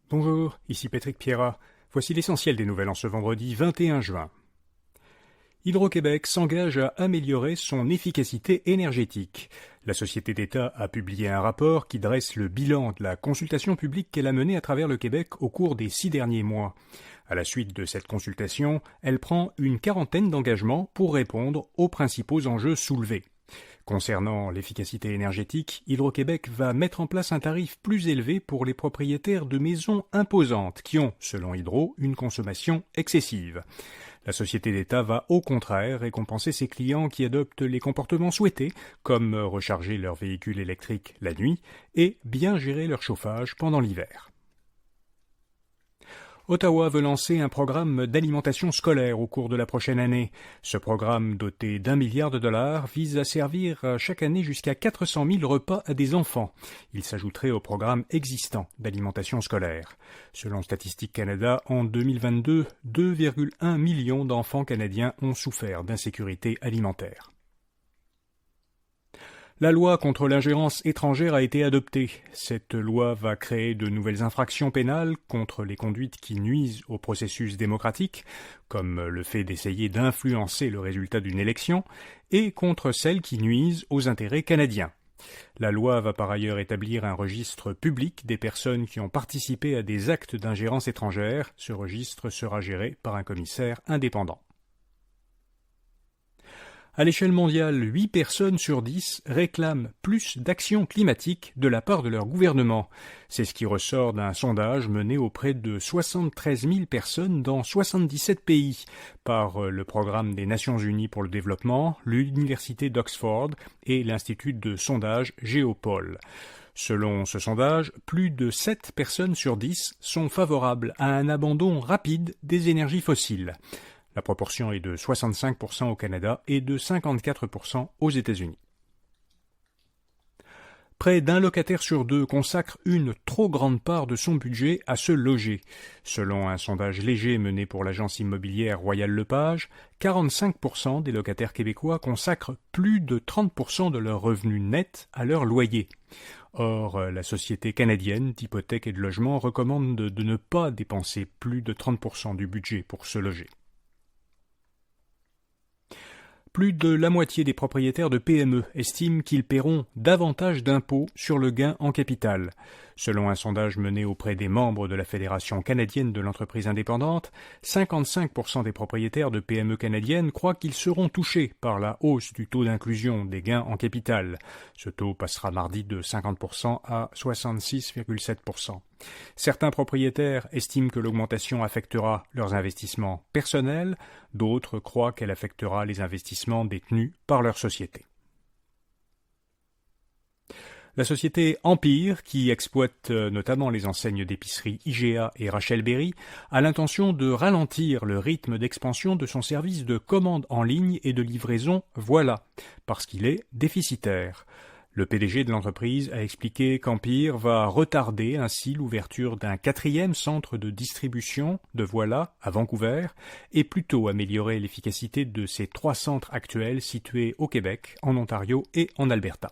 Bonjour, ici Patrick Pierrat. Voici l'essentiel des nouvelles en ce vendredi 21 juin. Hydro-Québec s'engage à améliorer son efficacité énergétique. La société d'État a publié un rapport qui dresse le bilan de la consultation publique qu'elle a menée à travers le Québec au cours des 6 derniers mois. À la suite de cette consultation, elle prend une quarantaine d'engagements pour répondre aux principaux enjeux soulevés. Concernant l'efficacité énergétique, Hydro-Québec va mettre en place un tarif plus élevé pour les propriétaires de maisons imposantes qui ont, selon Hydro, une consommation excessive. La société d'État va au contraire récompenser ses clients qui adoptent les comportements souhaités, comme recharger leur véhicule électrique la nuit et bien gérer leur chauffage pendant l'hiver. Ottawa veut lancer un programme d'alimentation scolaire au cours de la prochaine année. Ce programme, doté d'1 milliard de dollars, vise à servir chaque année jusqu'à 400 000 repas à des enfants. Il s'ajouterait au programme existant d'alimentation scolaire. Selon Statistique Canada, en 2022, 2,1 millions d'enfants canadiens ont souffert d'insécurité alimentaire. La loi contre l'ingérence étrangère a été adoptée. Cette loi va créer de nouvelles infractions pénales contre les conduites qui nuisent au processus démocratique, comme le fait d'essayer d'influencer le résultat d'une élection, et contre celles qui nuisent aux intérêts canadiens. La loi va par ailleurs établir un registre public des personnes qui ont participé à des actes d'ingérence étrangère. Ce registre sera géré par un commissaire indépendant. À l'échelle mondiale, 8 personnes sur 10 réclament plus d'actions climatiques de la part de leur gouvernement. C'est ce qui ressort d'un sondage mené auprès de 73 000 personnes dans 77 pays par le Programme des Nations Unies pour le développement, l'Université d'Oxford et l'Institut de sondage Géopol. Selon ce sondage, plus de 7 personnes sur 10 sont favorables à un abandon rapide des énergies fossiles. La proportion est de 65% au Canada et de 54% aux États-Unis. Près d'un locataire sur deux consacre une trop grande part de son budget à se loger. Selon un sondage léger mené pour l'agence immobilière Royal Lepage, 45% des locataires québécois consacrent plus de 30% de leurs revenus nets à leur loyer. Or, la Société canadienne d'hypothèques et de logement recommande de ne pas dépenser plus de 30% du budget pour se loger. Plus de la moitié des propriétaires de PME estiment qu'ils paieront davantage d'impôts sur le gain en capital. Selon un sondage mené auprès des membres de la Fédération canadienne de l'entreprise indépendante, 55% des propriétaires de PME canadiennes croient qu'ils seront touchés par la hausse du taux d'inclusion des gains en capital. Ce taux passera mardi de 50% à 66,7%. Certains propriétaires estiment que l'augmentation affectera leurs investissements personnels, d'autres croient qu'elle affectera les investissements détenus par leur société. La société Empire, qui exploite notamment les enseignes d'épicerie IGA et Rachel Berry, a l'intention de ralentir le rythme d'expansion de son service de commande en ligne et de livraison Voilà, parce qu'il est déficitaire. Le PDG de l'entreprise a expliqué qu'Empire va retarder ainsi l'ouverture d'un 4e centre de distribution de Voilà à Vancouver et plutôt améliorer l'efficacité de ses 3 centres actuels situés au Québec, en Ontario et en Alberta.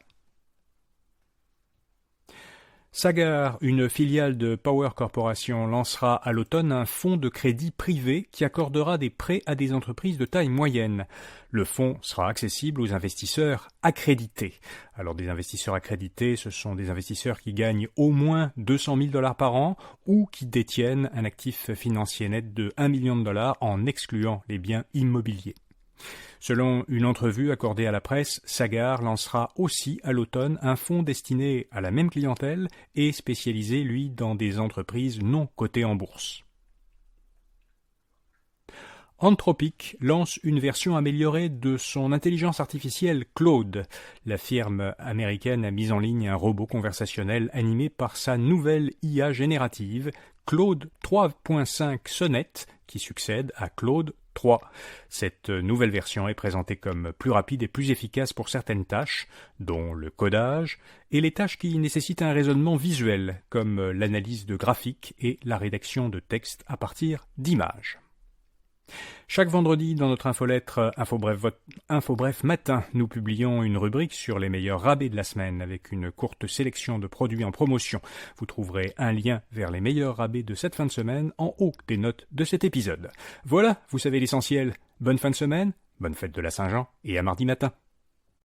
Sagard, une filiale de Power Corporation, lancera à l'automne un fonds de crédit privé qui accordera des prêts à des entreprises de taille moyenne. Le fonds sera accessible aux investisseurs accrédités. Alors des investisseurs accrédités, ce sont des investisseurs qui gagnent au moins 200 000 $ par an ou qui détiennent un actif financier net de 1 million de dollars en excluant les biens immobiliers. Selon une entrevue accordée à la presse, Sagard lancera aussi à l'automne un fonds destiné à la même clientèle et spécialisé, lui, dans des entreprises non cotées en bourse. Anthropic lance une version améliorée de son intelligence artificielle Claude. La firme américaine a mis en ligne un robot conversationnel animé par sa nouvelle IA générative, Claude 3.5 Sonnet, qui succède à Claude 3. Cette nouvelle version est présentée comme plus rapide et plus efficace pour certaines tâches, dont le codage, et les tâches qui nécessitent un raisonnement visuel, comme l'analyse de graphiques et la rédaction de textes à partir d'images. Chaque vendredi, dans notre infolettre Infobref Matin, nous publions une rubrique sur les meilleurs rabais de la semaine avec une courte sélection de produits en promotion. Vous trouverez un lien vers les meilleurs rabais de cette fin de semaine en haut des notes de cet épisode. Voilà, vous savez l'essentiel. Bonne fin de semaine, bonne fête de la Saint-Jean et à mardi matin.